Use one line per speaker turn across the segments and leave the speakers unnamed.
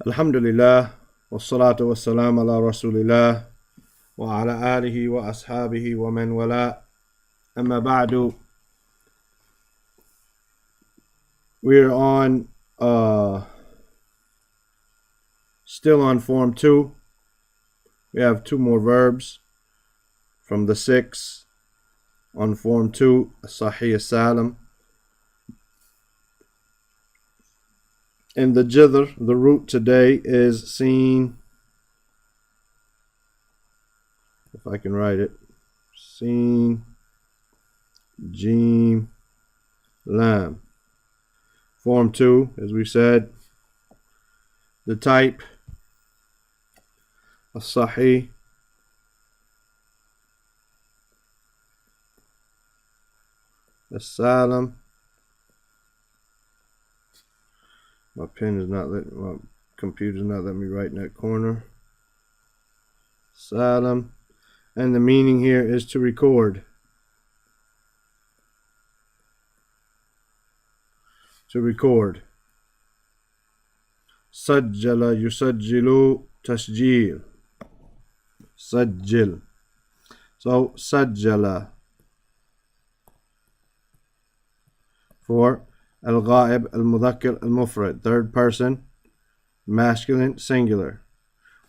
Alhamdulillah, wassalatu wassalam ala rasulillah, wa ala alihi wa ashabihi wa man wala. Amma ba'du. We're on, still on form 2. We have 2 more verbs from the 6 on form 2, Sahih Salim. And the jither, the root today is seen, if I can write it, seen, jim, lam. Form 2, as we said, the type, Sahih, Salim. My computer's not letting me write in that corner. Salim. And the meaning here is to record. To record. Sajjala yusajjilu tasjil. Sajjil. So sajjala for al-ghaib, al-mudhakkar, al-mufrad, third person, masculine, singular.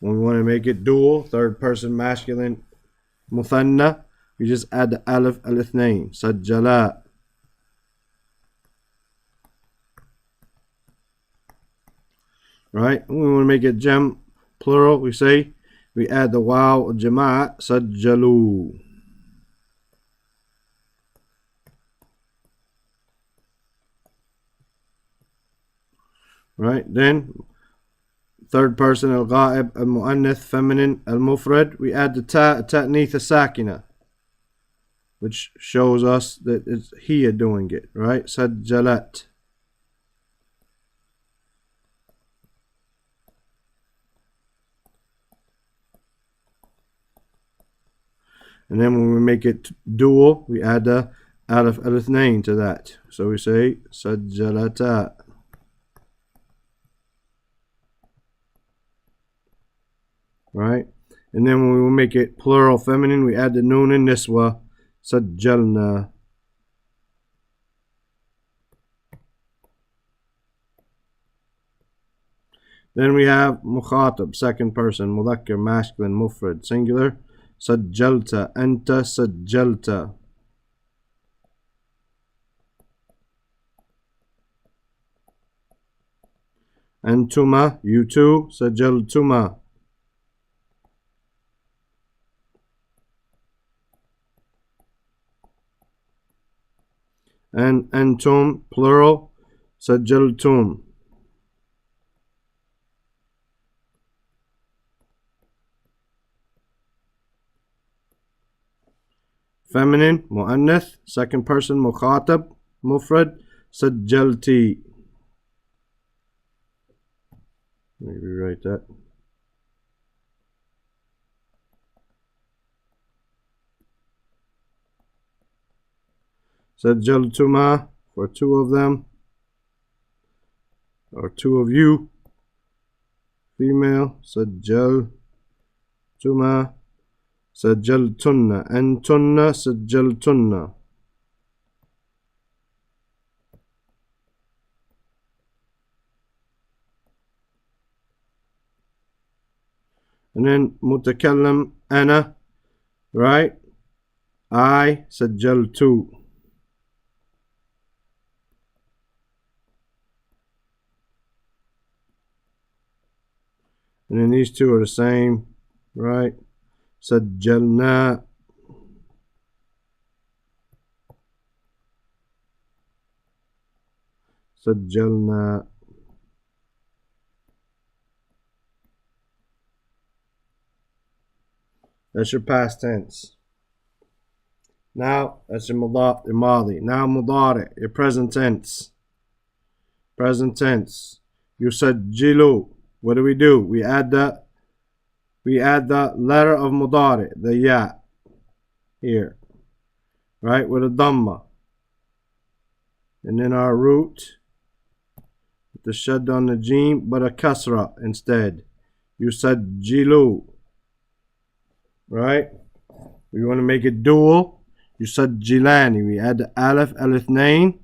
When we want to make it dual, third person, masculine, muthanna, we just add the alif al-ithnain, sajjala. Right? When we want to make it jam, plural, we add the waw al-jama'a, sajjalu. Right, then third person al-ghaib, al-mu'annath, feminine, al-mufrad, we add the ta'nith as-sakina, which shows us that it's he doing it, right? Sajjalat. And then when we make it dual, we add the alif al-ithnain to that. So we say sajjalata. Right? And then when we make it plural feminine, we add the noon and niswa, sajjalna. Then we have mukhatab, second person, mudhakkar, masculine, mufrad, singular, sajjalta, anta sajjalta. Antuma, you two, sajjaltuma. And antum, plural, sajjaltum. Feminine, mu'annath, second person, mukhatab, mufrad, sajjalti. Let me rewrite that. Sajjaltuma for 2 of them, or 2 of you, female, sajjaltuma, sajjaltunna, antunna, sajjaltunna. And then mutakallim, ana, right? I, sajjaltu. And then these 2 are the same, right? Sajjalna. Sajjalna. That's your past tense. Now, that's your madi. Now mudari, your present tense. Present tense. Yusajjilu. What do? We add the letter of mudari, the ya, here, right, with a dhamma. And then our root, The shad on the jim, but a kasra instead. Yusajjilu. Right? We want to make it dual. Yusajjilani. We add the alif, alithnain,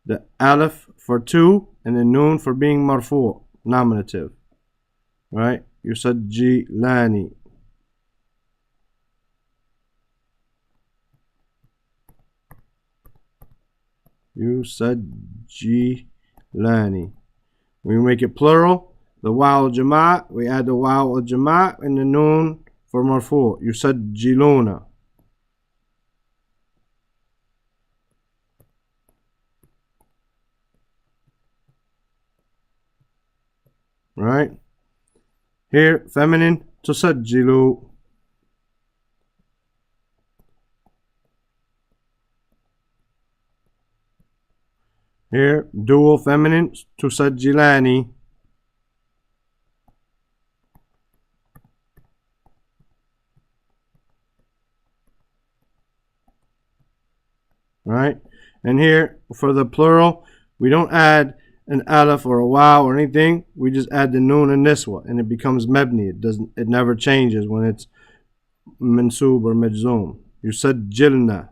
the alif for two, and the noon for being marfu, nominative. Right? Yusajjilani. Yusajjilani. When we make it plural, the waw al-jama', we add the waw al-jama' and the noon for marfu. Yusajjiluna. Right? Here, feminine, tusajjilu. Here, dual feminine, tusajjilani. Right? And here, for the plural, we don't add an alif or a waw or anything. We just add the noon and niswa, and it becomes mebni. It never changes when it's mansub or majzoom. Yusajjilna.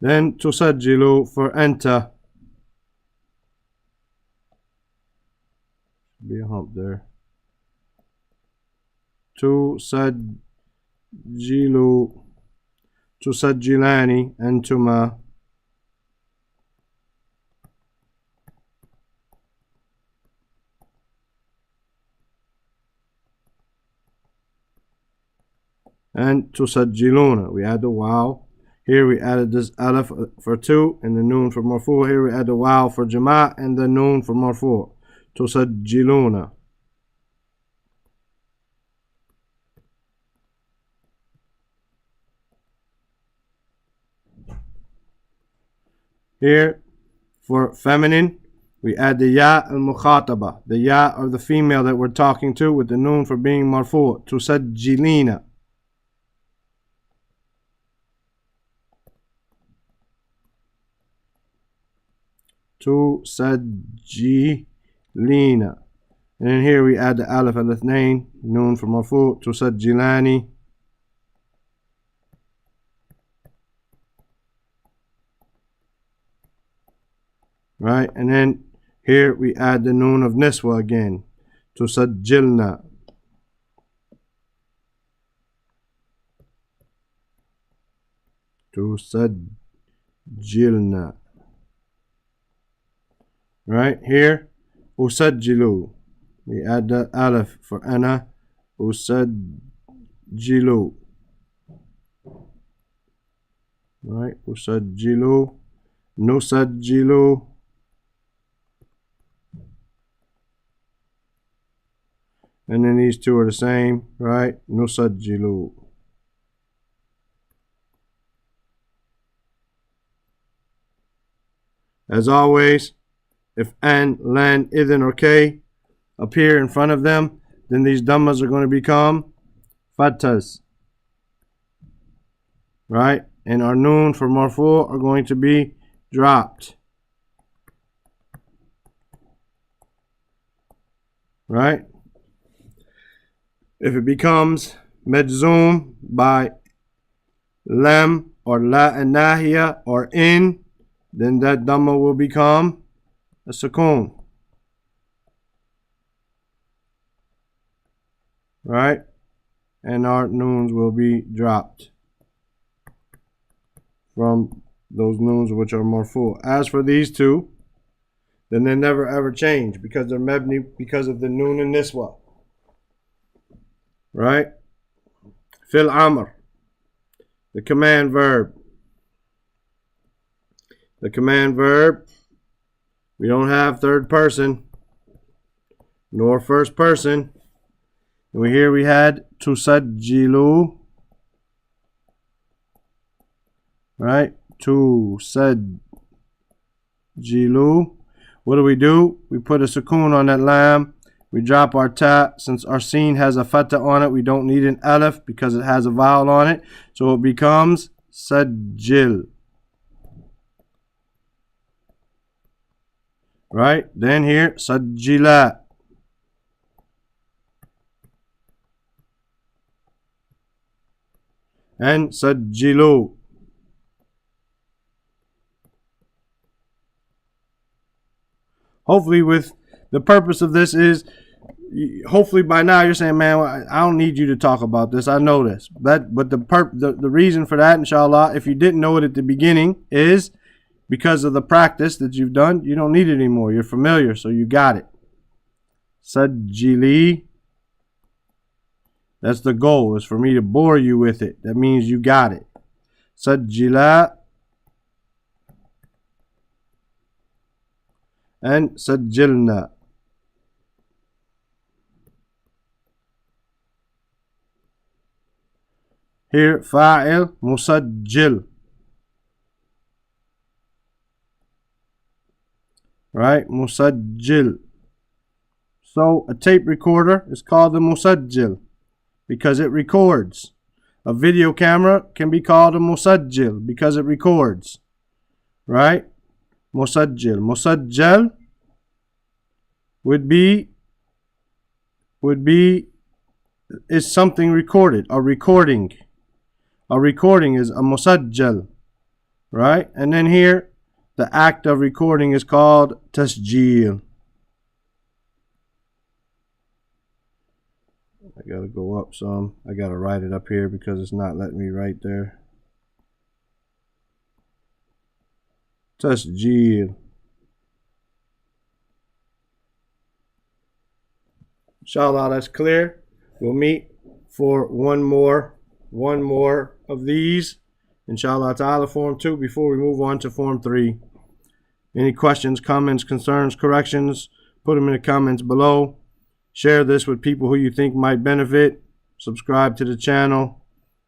Then tusajjilu for anta. Be a hump there. Tusajjilu. Tusajjilani. Antuma. And tusajjiluna. We add the waw. Here we added this alif for two and the noon for marfu. Here we add the waw for jama' and the noon for marfu. Tusajjiluna. Here for feminine, we add the ya al-mukhataba, the ya or the female that we're talking to, with the noon for being marfu. Tusajjilina. Tusajjilina. And then here we add the alif al ithnain, noon for marfu. Tusajjilani. Right? And then here we add the noon of niswa again. Tusajjilna. Tusajjilna. Right? Here, usajjilu. We add the alif for ana. Usajjilu. Right? Usajjilu. Nusajjilu. And then these two are the same, right? Nusajjilu. As always, if an, lan, idhan, or k appear in front of them, then these dhammas are going to become fathas. Right? And our noon for marfu are going to be dropped. Right? If it becomes majzoom by lam or la and nahiya or in, then that dhamma will become a sukoon. Right? And our noons will be dropped from those noons which are marfu. As for these two, then they never ever change because they're mebni because of the noon and niswa. Right? Fil amr, the command verb. The command verb, we don't have third person nor first person. And here we had tusajjilu. Right? Tusajjilu. What do? We put a sukoon on that lam We drop our ta. Since our seen has a fatha on it, we don't need an alif because it has a vowel on it. So it becomes sajjil. Right? Then here, sajjila. And sajjilu. Hopefully, with the purpose of this is, hopefully by now you're saying, man, I don't need you to talk about this. I know this. But the reason for that, inshallah, if you didn't know it at the beginning, is because of the practice that you've done. You don't need it anymore. You're familiar, so you got it. Sajjili. That's the goal, is for me to bore you with it. That means you got it. Sajjila. And sajjilna. Here, fa'il, musajjil. Right? Musajjil. So a tape recorder is called a musajjil because it records. A video camera can be called a musajjil because it records. Right? Musajjil. Musajjal would be is something recorded, a recording. A recording is a musajjal, right? And then here, the act of recording is called tasjeel. I gotta go up some. I gotta write it up here because it's not letting me write there. Tasjeel. Inshallah, that's clear. We'll meet for one more of these. Inshallah ta'ala, form 2, before we move on to form 3. Any questions, comments, concerns, corrections, put them in the comments below. Share this with people who you think might benefit. Subscribe to the channel.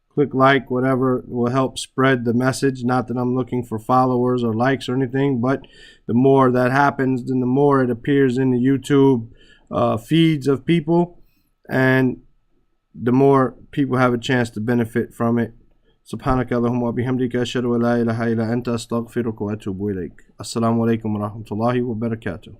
Click like, whatever will help spread the message. Not that I'm looking for followers or likes or anything, but the more that happens, then the more it appears in the YouTube feeds of people, and the more people have a chance to benefit from it. Subhanaka Allahumma wa bihamdika ashhadu an la ilaha illa anta astaghfiruka wa atubu ilaik. Assalamu alaikum wa rahmatullahi wa barakatuh.